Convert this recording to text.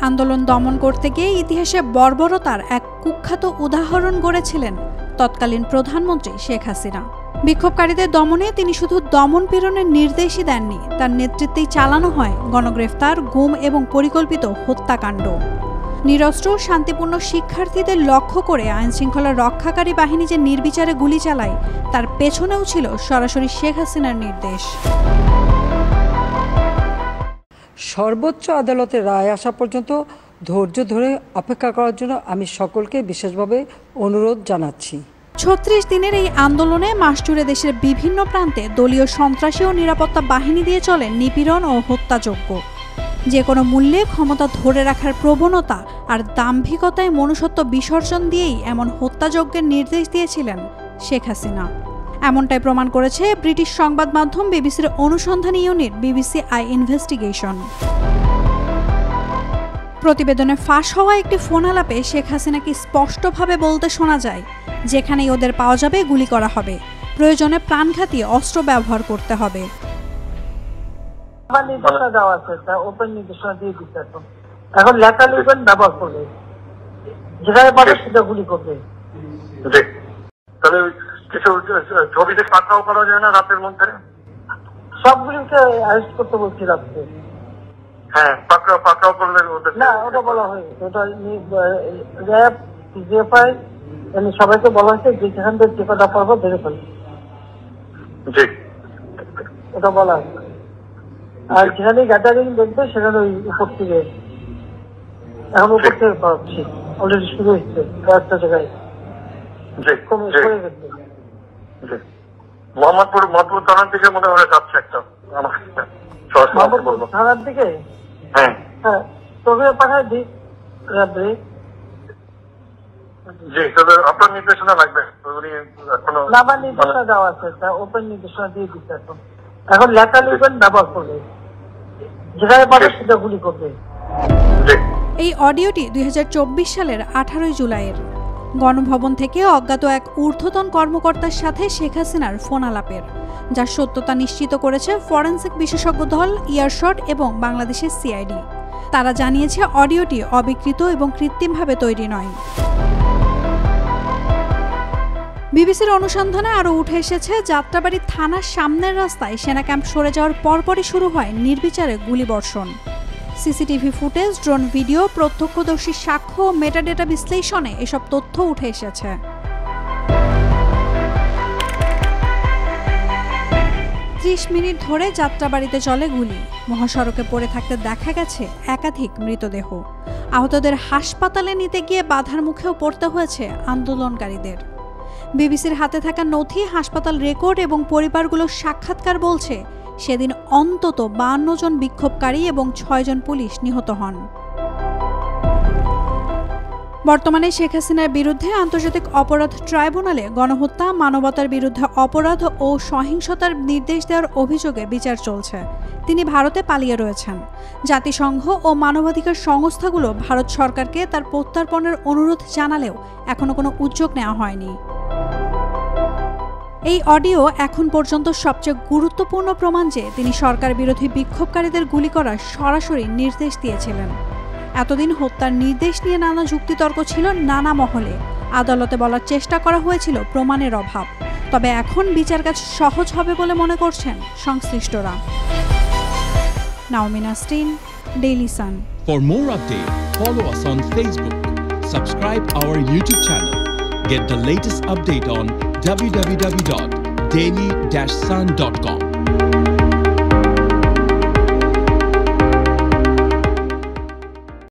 আন্দোলন দমন করতে গিয়ে ইতিহাসে বর্বরতার এক কুখ্যাত উদাহরণ গড়েছিলেন তৎকালীন প্রধানমন্ত্রী শেখ হাসিনা। বিক্ষোভকারীদের দমনে তিনি শুধু দমন পীড়নের নির্দেশই দেননি, তার নেতৃত্বেই চালানো হয় গণগ্রেফতার, গুম এবং পরিকল্পিত হত্যাকাণ্ড। নিরস্ত্র শান্তিপূর্ণ শিক্ষার্থীদের লক্ষ্য করে আইনশৃঙ্খলা রক্ষাকারী বাহিনী যে নির্বিচারে গুলি চালায়, তার পেছনেও ছিল সরাসরি শেখ হাসিনার নির্দেশ। সর্বোচ্চ আদালতের রায় আসা পর্যন্ত ধৈর্য ধরে অপেক্ষা করার জন্য আমি সকলকে বিশেষভাবে অনুরোধ জানাচ্ছি। ৩৬ দিনের এই আন্দোলনে মাসজুড়ে দেশের বিভিন্ন প্রান্তে দলীয় সন্ত্রাসী ও নিরাপত্তা বাহিনী দিয়ে চলে নিপীড়ন ও হত্যাযজ্ঞ। যে কোনো মূল্যে ক্ষমতা ধরে রাখার প্রবণতা আর দাম্ভিকতায় মনুষ্যত্ব বিসর্জন দিয়েই এমন হত্যাযজ্ঞের নির্দেশ দিয়েছিলেন শেখ হাসিনা। এমনটাই প্রমাণ করেছে ব্রিটিশ সংবাদ মাধ্যম বিবিসির অনুসন্ধানী ইউনিট বিবিসি আই ইনভেস্টিগেশন। প্রতিবেদনে ফাঁস হওয়া একটি ফোন আলাপে শেখ হাসিনাকে স্পষ্টভাবে বলতে শোনা যায়, যেখানেই ওদের পাওয়া যাবে গুলি করা হবে, প্রয়োজনে প্রাণঘাতী অস্ত্র ব্যবহার করতে হবে। এখন লেখা লিখবেন, ব্যবহার করবে, যেখানে পাবে সেটা গুলি করবে। তাহলে কিছু ছবিতে পাকড়াও করা যায় না রাতের মধ্যে? সবগুলিকে অ্যারেস্ট করতে বলছি রাত্রে। হ্যাঁ, পাকড়াও করলে না, ওটা বলা হয়েছে, ওটা র্যাব, জিএফআই সবাইকে বলা হয়েছে যে যেখান থেকে যে কটা পারবো ধরে ফেলবে, ওটা বলা হয়েছে। আর যেখানে গ্যাদারিং দেখবে সেখানে ওই উপর থেকে, এখন উপর থেকে পাচ্ছি, অলরেডি শুরু হচ্ছে কয়েকটা জায়গায়। মোহাম্মদপুর থানার দিকে মনে হয় যাচ্ছে একটা, থানার দিকে। হ্যাঁ হ্যাঁ, তোকে পাঠায় দিই র্যাবে। জি, তবে আপনার নির্দেশনা লাগবে। আমার নির্দেশনা দেওয়া আছে, ওপেন নির্দেশনা দিয়ে দিচ্ছে। এখন লেখা লিখবেন, ব্যবহার করবে, যেখানে পাবে সেটা গুলি করবে। এই অডিওটি ২০২৪ সালের 18 জুলাইয়ের। গণভবন থেকে অজ্ঞাত এক ঊর্ধ্বতন কর্মকর্তার সাথে শেখ হাসিনার ফোন আলাপের, যার সত্যতা নিশ্চিত করেছে ফরেনসিক বিশেষজ্ঞ দল, ইয়ারশট এবং বাংলাদেশের সিআইডি। তারা জানিয়েছে অডিওটি অবিকৃত এবং কৃত্রিমভাবে তৈরি নয়। বিবিসির অনুসন্ধানে আরও উঠে এসেছে, যাত্রাবাড়ি থানার সামনের রাস্তায় সেনা ক্যাম্প সরে যাওয়ার পরপরই শুরু হয় নির্বিচারে গুলিবর্ষণ। সিসিটিভি ফুটেজ, ড্রোন ভিডিও, প্রত্যক্ষদর্শী সাক্ষ্য ও মেটাডেটা বিশ্লেষণে এসব তথ্য উঠে এসেছে। ৩০ মিনিট ধরে যাত্রাবাড়িতে চলে গুলি। মহাসড়কে পড়ে থাকতে দেখা গেছে একাধিক মৃতদেহ। আহতদের হাসপাতালে নিতে গিয়ে বাধার মুখেও পড়তে হয়েছে আন্দোলনকারীদের। বিবিসির হাতে থাকা নথি, হাসপাতাল রেকর্ড এবং পরিবারগুলোর সাক্ষাৎকার বলছে, সেদিন অন্তত 52 জন বিক্ষোভকারী এবং 6 জন পুলিশ নিহত হন। বর্তমানে শেখ হাসিনার বিরুদ্ধে আন্তর্জাতিক অপরাধ ট্রাইব্যুনালে গণহত্যা, মানবতার বিরুদ্ধে অপরাধ ও সহিংসতার নির্দেশ দেওয়ার অভিযোগে বিচার চলছে। তিনি ভারতে পালিয়ে রয়েছেন। জাতিসংঘ ও মানবাধিকার সংস্থাগুলো ভারত সরকারকে তার প্রত্যর্পণের অনুরোধ জানালেও এখনো কোনো উদ্যোগ নেওয়া হয়নি। এই অডিও এখন পর্যন্ত সবচেয়ে গুরুত্বপূর্ণ প্রমাণ যে তিনি সরকার বিরোধী বিক্ষোভকারীদের গুলি করার সরাসরি নির্দেশ দিয়েছিলেন। এতদিন হত্যার নির্দেশ নিয়ে নানা যুক্তিতর্ক ছিল নানা মহলে। আদালতে বলার চেষ্টা করা হয়েছিল প্রমাণের অভাব। তবে এখন বিচার কাজ সহজ হবে বলে মনে করছেন সংশ্লিষ্টরা। Naomi Nasrin, Daily Sun. For more updates, follow us on Facebook. Subscribe our YouTube channel. Get the latest update on www.daily-sun.com.